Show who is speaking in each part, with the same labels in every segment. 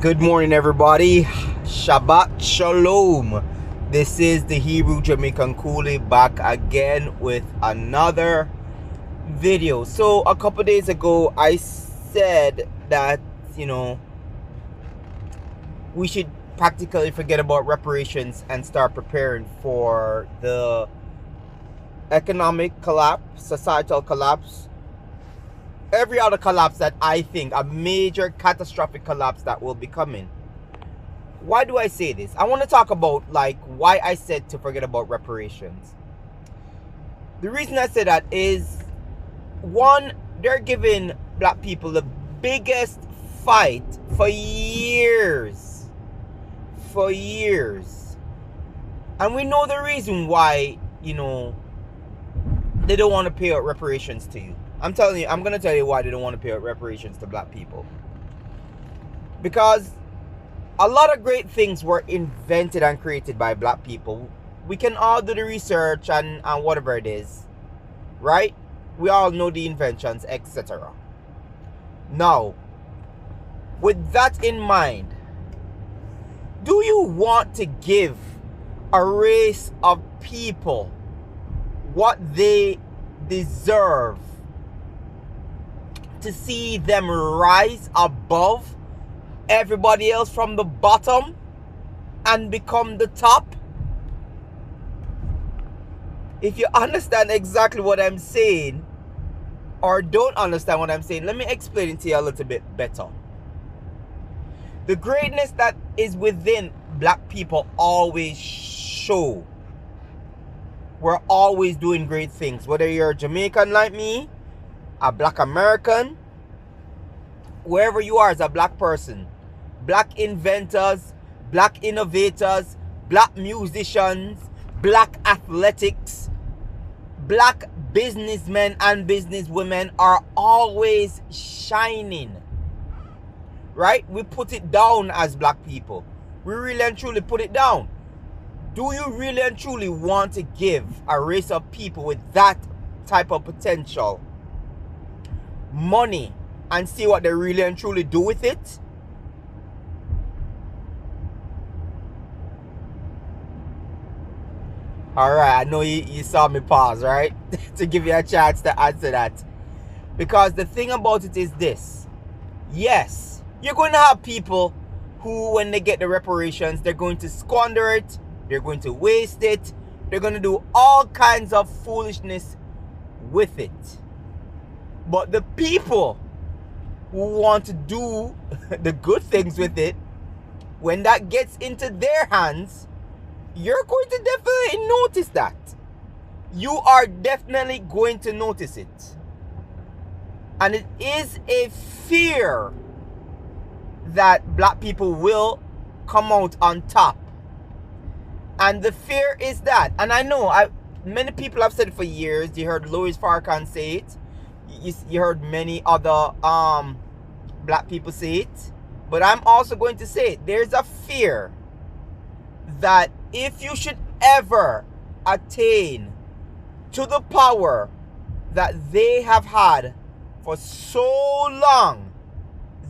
Speaker 1: Good morning, everybody. Shabbat Shalom. This is the Hebrew Jamaican Coolie back again with another video. So a couple days ago, I said that, we should practically forget about reparations and start preparing for the economic collapse, societal collapse, every other collapse that I think, a major catastrophic collapse that will be coming. Why do I say this? I want to talk about why I said to forget about reparations. The reason I say that is, one, they're giving black people the biggest fight for years. For years. And we know the reason why, they don't want to pay out reparations to you. I'm going to tell you why they don't want to pay out reparations to black people. Because a lot of great things were invented and created by black people. We can all do the research and whatever it is, right? We all know the inventions, etc. Now, with that in mind, do you want to give a race of people what they deserve, to see them rise above everybody else from the bottom and become the top? If you understand exactly what I'm saying, or don't understand what I'm saying, let me explain it to you a little bit better. The greatness that is within black people always show. We're always doing great things. Whether you're a Jamaican like me, a black American, wherever you are as a black person, black inventors, black innovators, black musicians, black athletics, black businessmen and businesswomen are always shining. Right? We put it down as black people. We really and truly put it down. Do you really and truly want to give a race of people with that type of potential money and see what they really and truly do with it? Alright, I know you saw me pause, right? To give you a chance to answer that. Because the thing about it is this. Yes, you're going to have people who, when they get the reparations, they're going to squander it, they're going to waste it, they're going to do all kinds of foolishness with it. But the people who want to do the good things with it, when that gets into their hands, you're going to definitely notice that. You are definitely going to notice it. And it is a fear that black people will come out on top. And the fear is that, and I know many people have said it for years. You heard Louis Farrakhan say it. You heard many other black people say it. But I'm also going to say it. There's a fear that if you should ever attain to the power that they have had for so long,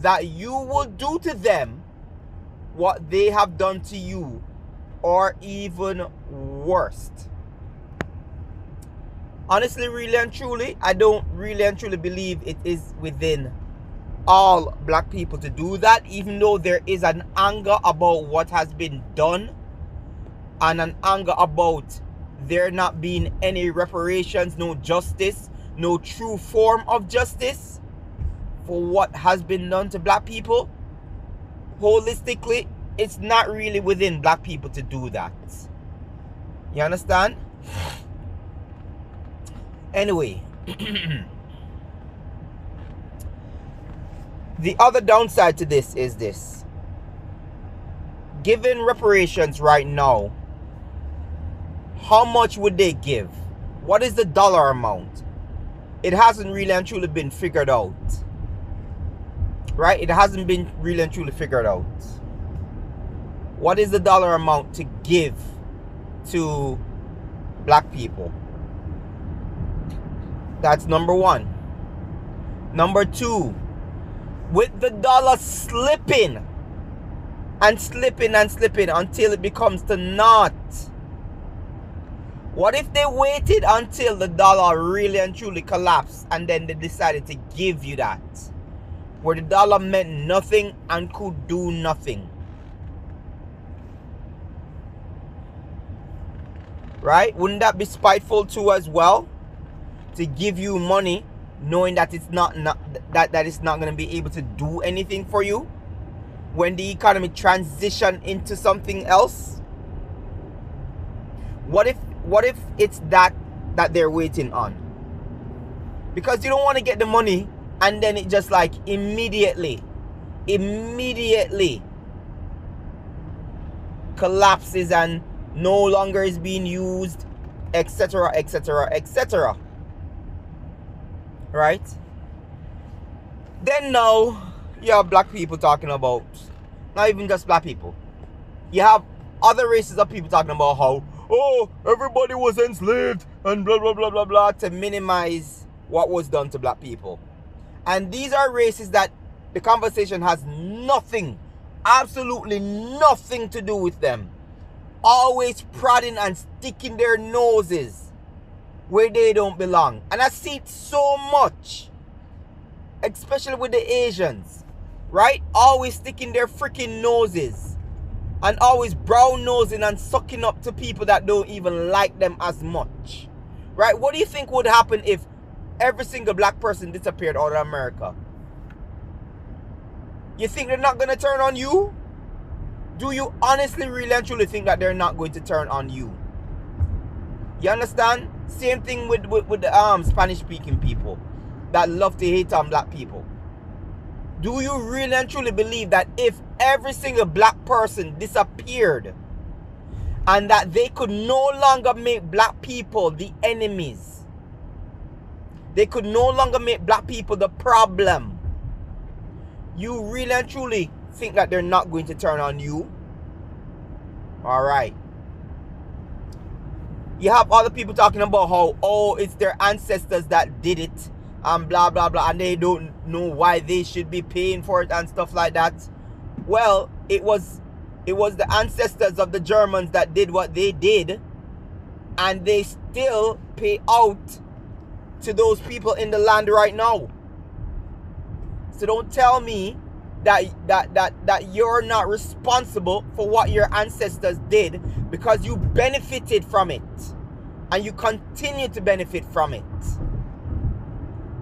Speaker 1: that you will do to them what they have done to you, or even worse. Honestly, really and truly, I don't really and truly believe it is within all black people to do that, even though there is an anger about what has been done and an anger about there not being any reparations, no justice, no true form of justice for what has been done to black people. Holistically, it's not really within black people to do that. You understand? Anyway, the other downside to this is this. Given reparations right now, how much would they give? What is the dollar amount? It hasn't really and truly been figured out. Right? It hasn't been really and truly figured out. What is the dollar amount to give to black people? That's number one. Number two, with the dollar slipping and slipping until it becomes to naught. What if they waited until the dollar really and truly collapsed and then they decided to give you that? Where the dollar meant nothing and could do nothing. Right? Wouldn't that be spiteful too as well? To give you money knowing that it's not that it's not going to be able to do anything for you when the economy transition into something else? What if it's that they're waiting on? Because you don't want to get the money and then it just like immediately collapses and no longer is being used, etc., etc., etc. Right? Then now you have black people talking about, not even just black people, you have other races of people talking about how, oh, everybody was enslaved and blah blah blah blah blah, to minimize what was done to black people. And these are races that the conversation has nothing, absolutely nothing to do with them. Always prodding and sticking their noses where they don't belong. And I see it so much, especially with the Asians, right? Always sticking their freaking noses and always brown nosing and sucking up to people that don't even like them as much, right? What do you think would happen if every single black person disappeared out of America? You think they're not going to turn on you? Do you honestly, really and truly think that they're not going to turn on you? You understand? Same thing with the Spanish-speaking people that love to hate on black people. Do you really and truly believe that if every single black person disappeared and that they could no longer make black people the enemies, they could no longer make black people the problem, you really and truly think that they're not going to turn on you? Alright. You have other people talking about how, oh, it's their ancestors that did it and blah blah blah, and they don't know why they should be paying for it and stuff like that. Well, it was the ancestors of the Germans that did what they did, and they still pay out to those people in the land right now. So don't tell me that you're not responsible for what your ancestors did, because you benefited from it and you continue to benefit from it.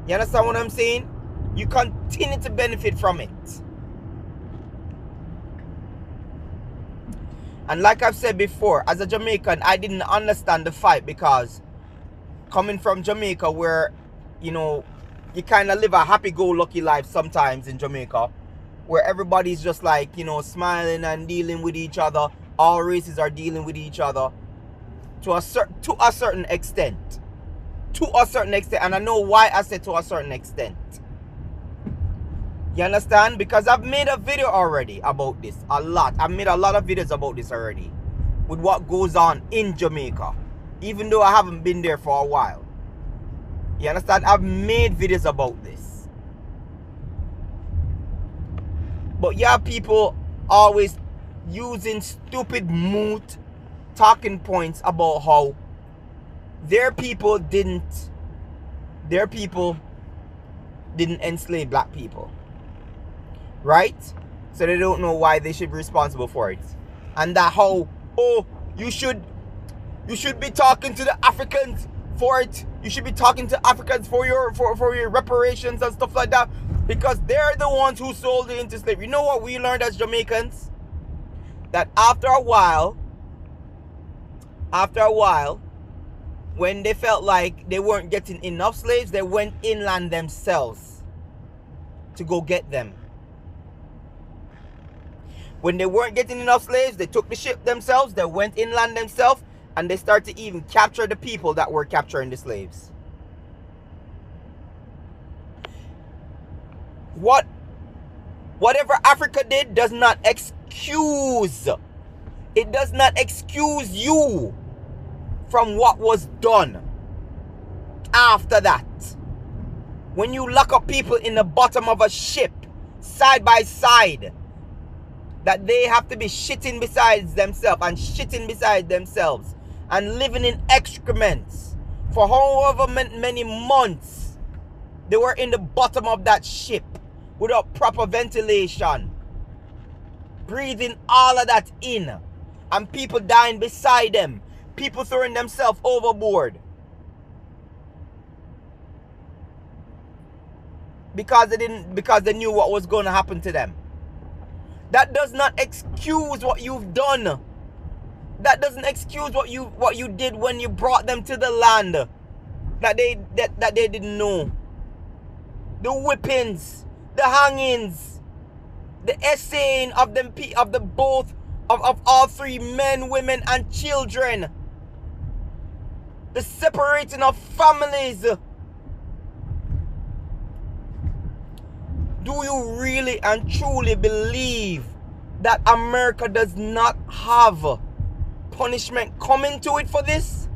Speaker 1: You understand what I'm saying? You continue to benefit from it. And like I've said before, as a Jamaican, I didn't understand the fight, because coming from Jamaica, where, you know, you kind of live a happy-go-lucky life sometimes in Jamaica, where everybody's just like, you know, smiling and dealing with each other. All races are dealing with each other to a certain extent. To a certain extent. And I know why I said to a certain extent. You understand? Because I've made a video already about this. A lot. I've made a lot of videos about this already, with what goes on in Jamaica, even though I haven't been there for a while. You understand? I've made videos about this. But yeah, people always using stupid moot talking points about how their people didn't enslave black people, right? So they don't know why they should be responsible for it. And that how, oh, you should be talking to the Africans for it. You should be talking to Africans for your reparations and stuff like that, because they're the ones who sold it into slavery. You know what we learned as Jamaicans? That after a while, when they felt like they weren't getting enough slaves, they went inland themselves to go get them. When they weren't getting enough slaves, they took the ship themselves, they went inland themselves, and they started to even capture the people that were capturing the slaves. Whatever Africa did does not excuse. It does not excuse you from what was done after that. When you lock up people in the bottom of a ship, side by side, that they have to be shitting besides themselves and shitting beside themselves and living in excrements for however many months they were in the bottom of that ship without proper ventilation, breathing all of that in, and people dying beside them, people throwing themselves overboard because they knew what was going to happen to them. That does not excuse what you've done. That doesn't excuse what you did when you brought them to the land that they didn't know. The whippings, the hangings, the essaying of them of all three men, women, and children. The separating of families. Do you really and truly believe that America does not have punishment coming to it for this?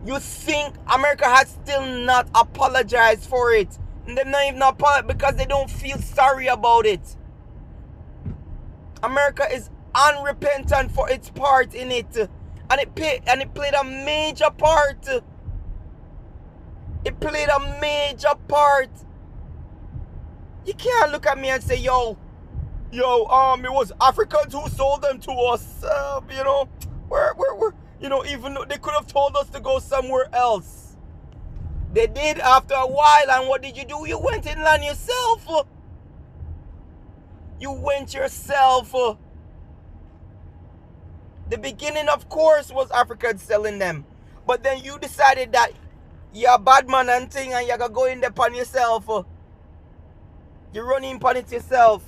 Speaker 1: You think America has still not apologized for it? And they're not even apologized because they don't feel sorry about it. America is unrepentant for its part in it. And it played a major part. It played a major part. You can't look at me and say, yo, it was Africans who sold them to us. Even though they could have told us to go somewhere else. They did after a while, and what did you do? You went inland yourself. You went yourself. The beginning, of course, was Africans selling them. But then you decided that you're a bad man and thing, and you're going to go in there upon yourself. You're running upon it yourself.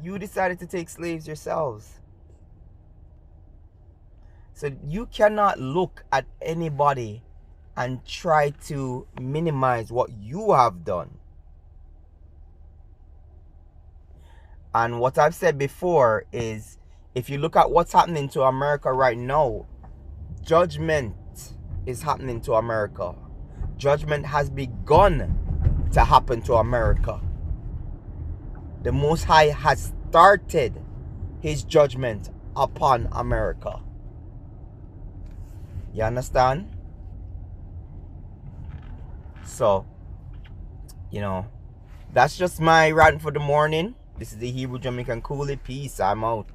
Speaker 1: You decided to take slaves yourselves. So you cannot look at anybody and try to minimize what you have done. And what I've said before is, if you look at what's happening to America right now, judgment is happening to America. Judgment has begun to happen to America. The Most High has started his judgment upon America. You understand? So, that's just my rant for the morning. This is the Hebrew Jamaican Coolie. Peace. I'm out.